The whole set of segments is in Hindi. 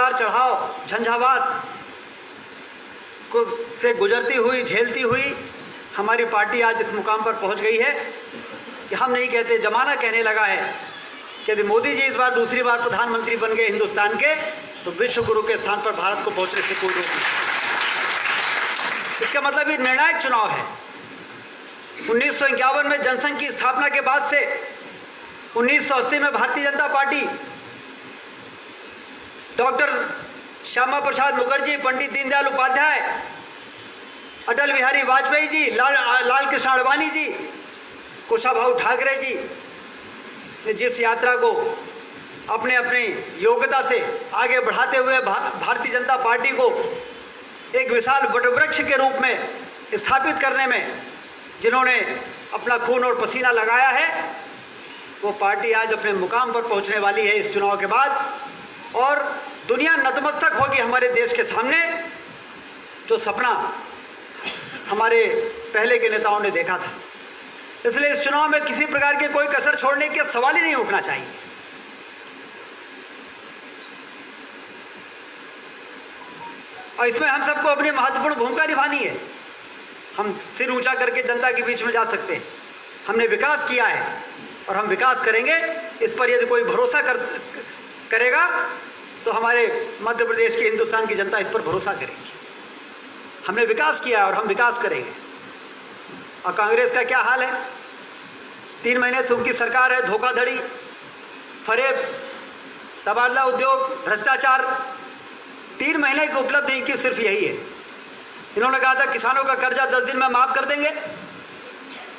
उतार चढ़ाव झंझावात को से गुजरती हुई, झेलती हुई हमारी पार्टी आज इस मुकाम पर पहुंच गई है कि हम नहीं कहते, जमाना कहने लगा है कि यदि मोदी जी इस बार दूसरी बार प्रधानमंत्री बन गए हिंदुस्तान के, तो विश्व गुरु के स्थान पर भारत को पहुंचने से कोई रोक नहीं। इसका मतलब ये निर्णायक चुनाव है। 1951 में जनसंघ की स्थापना के बाद से 1980 में भारतीय जनता पार्टी, डॉक्टर श्यामा प्रसाद मुखर्जी, पंडित दीनदयाल उपाध्याय, अटल बिहारी वाजपेयी जी, लाल कृष्ण आडवाणी जी, कुशाभाऊ ठाकरे जी ने जिस यात्रा को अपने अपने योग्यता से आगे बढ़ाते हुए भारतीय जनता पार्टी को एक विशाल वटवृक्ष के रूप में स्थापित करने में जिन्होंने अपना खून और पसीना लगाया है, वो पार्टी आज अपने मुकाम पर पहुंचने वाली है इस चुनाव के बाद। और दुनिया नतमस्तक होगी हमारे देश के सामने, जो सपना हमारे पहले के नेताओं ने देखा था। इसलिए इस चुनाव में किसी प्रकार के कोई कसर छोड़ने के सवाल ही नहीं उठना चाहिए। और इसमें हम सबको अपनी महत्वपूर्ण भूमिका निभानी है। हम सिर ऊंचा करके जनता के बीच में जा सकते हैं। हमने विकास किया है और हम विकास करेंगे। इस पर यदि कोई भरोसा करेगा तो हमारे मध्य प्रदेश की, हिंदुस्तान की जनता इस पर भरोसा करेगी। हमने विकास किया है और हम विकास करेंगे। और कांग्रेस का क्या हाल है? 3 महीने से उनकी सरकार है। धोखाधड़ी, फरेब, तबादला उद्योग, भ्रष्टाचार, 3 महीने की उपलब्धि इनकी सिर्फ यही है। इन्होंने कहा था किसानों का कर्जा 10 दिन में माफ कर देंगे।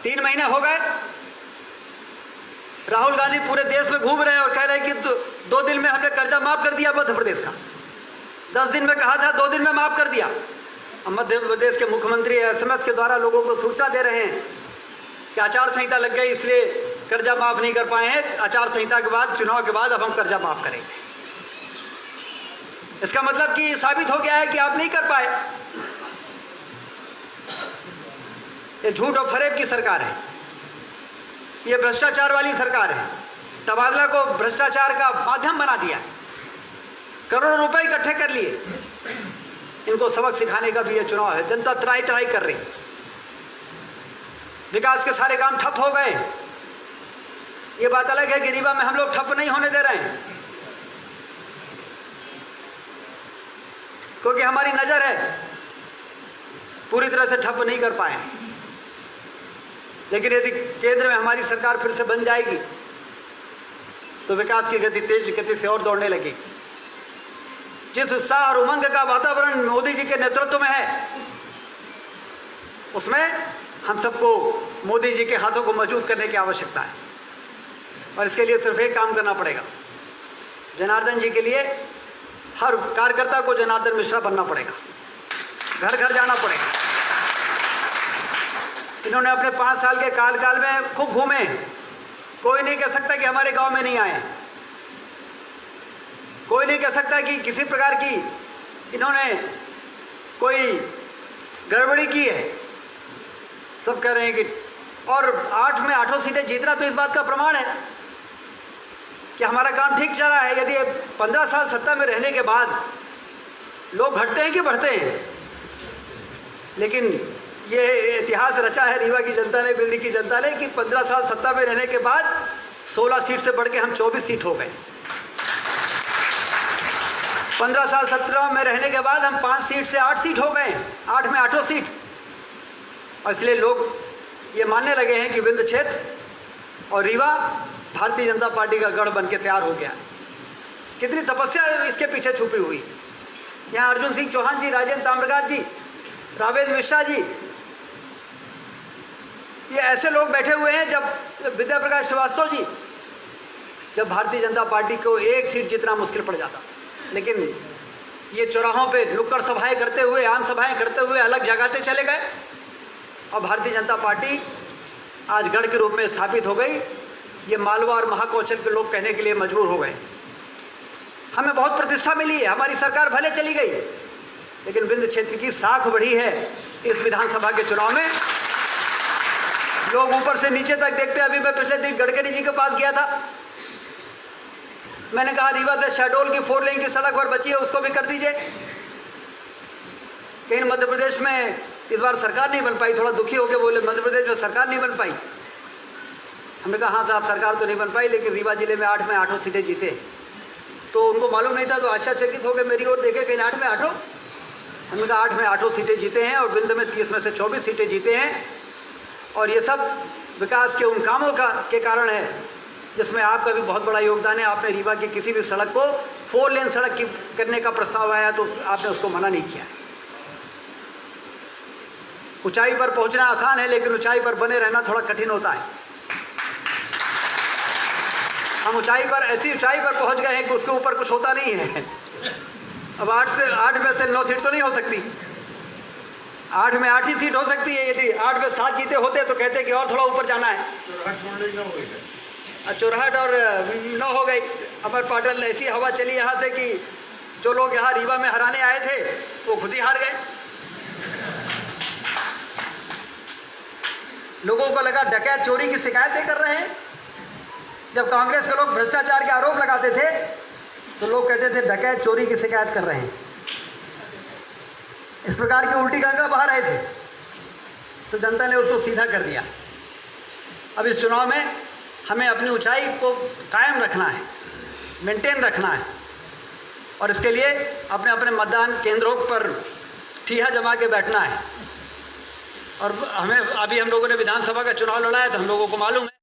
3 महीने हो गए। राहुल गांधी पूरे देश में घूम रहे हैं और कह रहे हैं कि 2 दिन में हमने कर्जा माफ कर दिया मध्य प्रदेश का। 10 दिन में कहा था, 2 दिन में माफ कर दिया। मध्य प्रदेश के मुख्यमंत्री SMS के द्वारा लोगों को सूचना दे रहे हैं कि आचार संहिता लग गई, इसलिए कर्जा माफ नहीं कर पाए हैं। आचार संहिता के बाद, चुनाव के बाद अब हम कर्जा माफ करेंगे। इसका मतलब कि साबित हो गया है कि आप नहीं कर पाए। ये झूठ और फरेब की सरकार है, ये भ्रष्टाचार वाली सरकार है। तबादला को भ्रष्टाचार का माध्यम बना दिया, करोड़ों रुपए इकट्ठे कर लिए। इनको सबक सिखाने का भी ये चुनाव है। जनता त्राही त्राही कर रही, विकास के सारे काम ठप हो गए। ये बात अलग है कि रीवा में हम लोग ठप नहीं होने दे रहे हैं, क्योंकि हमारी नजर है, पूरी तरह से ठप नहीं कर पाए। लेकिन यदि केंद्र में हमारी सरकार फिर से बन जाएगी तो विकास की गति तेज गति से और दौड़ने लगेगी। जिस उत्साह और उमंग का वातावरण मोदी जी के नेतृत्व में है, उसमें हम सबको मोदी जी के हाथों को मजबूत करने की आवश्यकता है। और इसके लिए सिर्फ एक काम करना पड़ेगा, जनार्दन जी के लिए हर कार्यकर्ता को जनार्दन मिश्रा बनना पड़ेगा, घर घर जाना पड़ेगा। इन्होंने अपने 5 साल के काल में खूब घूमे, कोई नहीं कह सकता कि हमारे गांव में नहीं आए। कोई नहीं कह सकता कि किसी प्रकार की इन्होंने कोई गड़बड़ी की है। सब कह रहे हैं कि, और 8 में 8 सीटें जीतना तो इस बात का प्रमाण है कि हमारा काम ठीक चल रहा है। यदि 15 साल सत्ता में रहने के बाद लोग घटते हैं कि बढ़ते हैं, लेकिन ये इतिहास रचा है रीवा की जनता ने, बिल्ली की जनता ने, कि 15 साल सत्ता में रहने के बाद 16 सीट से बढ़ के हम 24 सीट हो गए। 15 साल 17 में रहने के बाद हम 5 सीट से 8 सीट हो गए, 8 में 8 सीट। और इसलिए लोग ये मानने लगे हैं कि विंध्य क्षेत्र और रीवा भारतीय जनता पार्टी का गढ़ बन के तैयार हो गया। कितनी तपस्या इसके पीछे छुपी हुई। यहाँ अर्जुन सिंह चौहान जी, राजेंद्र ताम्रकार जी, रावेद मिश्रा जी, ये ऐसे लोग बैठे हुए हैं। जब विद्या प्रकाश श्रीवास्तव जी, जब भारतीय जनता पार्टी को 1 सीट जितना मुश्किल पड़ जाता, लेकिन ये चौराहों पे नुक्कड़ सभाएं करते हुए, आम सभाएं करते हुए अलग जगाते चले गए। और भारतीय जनता पार्टी आज गढ़ के रूप में स्थापित हो गई। ये मालवा और महाकौशल के लोग कहने के लिए मजबूर हो गए। हमें बहुत प्रतिष्ठा मिली है, हमारी सरकार भले चली गई, लेकिन विंध्य क्षेत्र की साख बढ़ी है। इस विधानसभा के चुनाव में लोग ऊपर से नीचे तक देखते हैं। अभी मैं पिछले दिन गडकरी जी के पास गया था, मैंने कहा रीवा से शहडोल की 4 लेन की सड़क और बची है, उसको भी कर दीजिए। कहीं मध्य प्रदेश में इस बार सरकार नहीं बन पाई, थोड़ा दुखी होकर बोले मध्य प्रदेश में सरकार नहीं बन पाई। हमने कहा हाँ साहब सरकार तो नहीं बन पाई, लेकिन रीवा जिले में 8 में 8 सीटें जीते। तो उनको मालूम नहीं था, तो आश्चर्यचकित हो गए मेरी ओर देखे, कहीं 8 में 8। हमने कहा 8 में 8 सीटें जीते हैं और बिंद में 30 में से 24 सीटें जीते हैं। और ये सब विकास के उन कामों के कारण है जिसमें आपका भी बहुत बड़ा योगदान है। आपने रीवा की किसी भी सड़क को 4 लेन सड़क की करने का प्रस्ताव आया तो आपने उसको मना नहीं किया है। ऊंचाई पर पहुंचना आसान है, लेकिन ऊंचाई पर बने रहना थोड़ा कठिन होता है। हम ऐसी ऊंचाई पर पहुंच गए हैं कि उसके ऊपर कुछ होता नहीं है। अब 8 में से 9 सीट तो नहीं हो सकती, 8 में 8 ही सीट हो सकती है। यदि 8 में 7 जीते होते तो कहते कि और थोड़ा ऊपर जाना है। चौराहट और 9 हो गई। अमर पाटल ने ऐसी हवा चली यहाँ से कि जो लोग यहाँ रीवा में हराने आए थे वो खुद ही हार गए। लोगों को लगा डकैत चोरी की शिकायतें कर रहे हैं। जब कांग्रेस के लोग भ्रष्टाचार के आरोप लगाते थे तो लोग कहते थे डकैत चोरी की शिकायत कर रहे हैं। इस प्रकार की उल्टी गंगा बहा रहे थे, तो जनता ने उसको सीधा कर दिया। अब इस चुनाव में हमें अपनी ऊंचाई को कायम रखना है, मेंटेन रखना है, और इसके लिए अपने अपने मतदान केंद्रों पर ठीहा जमा के बैठना है। और हमें अभी हम लोगों ने विधानसभा का चुनाव लड़ा है तो हम लोगों को मालूम है